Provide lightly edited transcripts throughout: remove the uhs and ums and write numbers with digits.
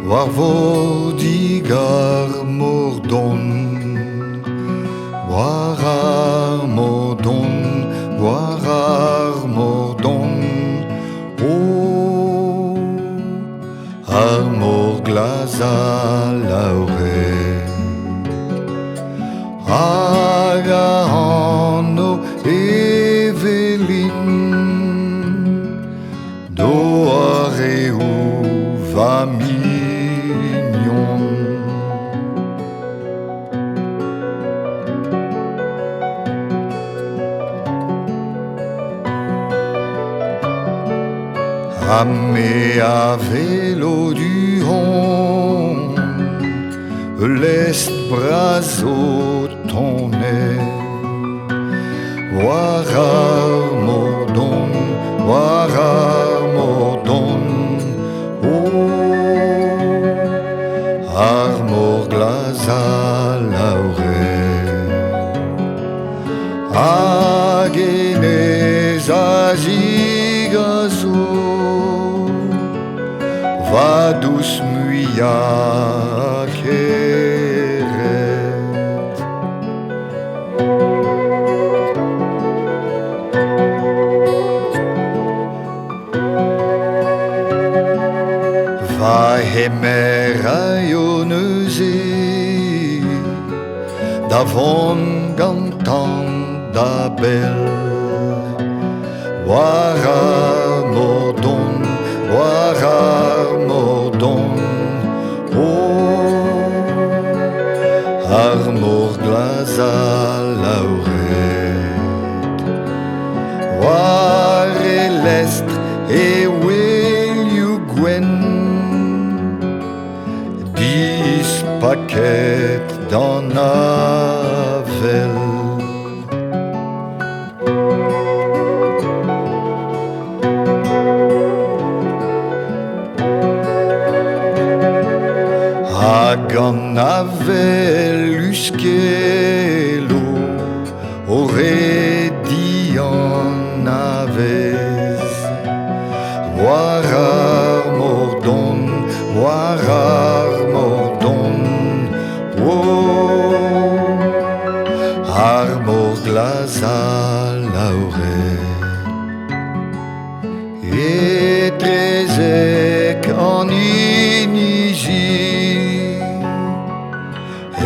war vodigar mordon, war mordon, oh, amor glaza laure, agahano Evelyn, doareu va mignon. A me a vélo du hon, l'est brazo tonnet, war mordon, oh, armor glaza laure, agenez azigazo, vadus muia keret. Va hemer aioneuze, davon gantan da bel, war mordon, oh, armor glaza lauret, war elestre e weliu gwen, dis paquet dans navel. Hagan avel uskelo, ore dian avez, war mordon, oh, armor glaza laure, etrezek an inigi,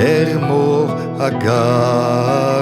Ermor agar